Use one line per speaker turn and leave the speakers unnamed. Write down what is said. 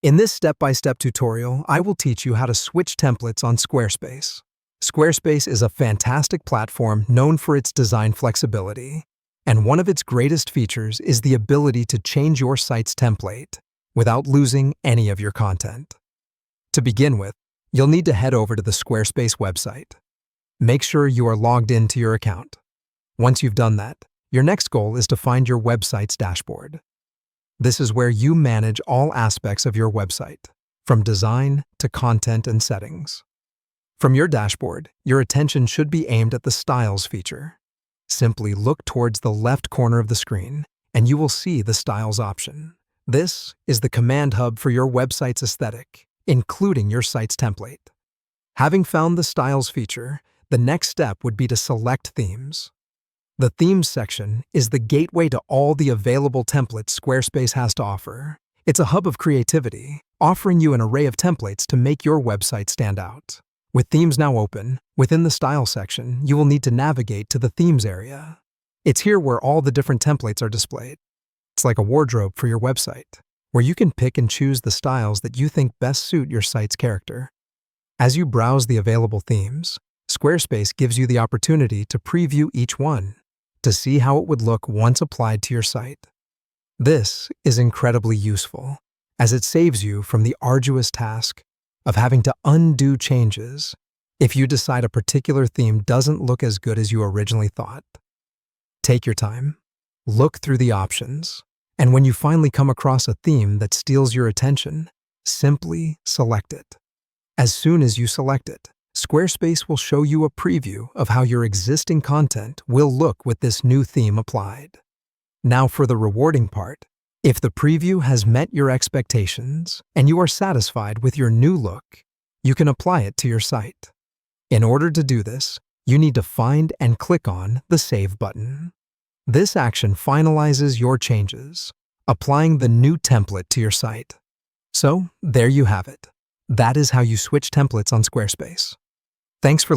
In this step-by-step tutorial, I will teach you how to switch templates on Squarespace. Squarespace is a fantastic platform known for its design flexibility, and one of its greatest features is the ability to change your site's template without losing any of your content. To begin with, you'll need to head over to the Squarespace website. Make sure you are logged into your account. Once you've done that, your next goal is to find your website's dashboard. This is where you manage all aspects of your website, from design to content and settings. From your dashboard, your attention should be aimed at the Styles feature. Simply look towards the left corner of the screen, and you will see the Styles option. This is the command hub for your website's aesthetic, including your site's template. Having found the Styles feature, the next step would be to select themes. The Themes section is the gateway to all the available templates Squarespace has to offer. It's a hub of creativity, offering you an array of templates to make your website stand out. With Themes now open, within the Style section, you will need to navigate to the Themes area. It's here where all the different templates are displayed. It's like a wardrobe for your website, where you can pick and choose the styles that you think best suit your site's character. As you browse the available themes, Squarespace gives you the opportunity to preview each one, to see how it would look once applied to your site. This is incredibly useful, as it saves you from the arduous task of having to undo changes if you decide a particular theme doesn't look as good as you originally thought. Take your time, look through the options, and when you finally come across a theme that steals your attention, simply select it. As soon as you select it, Squarespace will show you a preview of how your existing content will look with this new theme applied. Now for the rewarding part. If the preview has met your expectations and you are satisfied with your new look, you can apply it to your site. In order to do this, you need to find and click on the Save button. This action finalizes your changes, applying the new template to your site. So, there you have it. That is how you switch templates on Squarespace. Thanks for listening.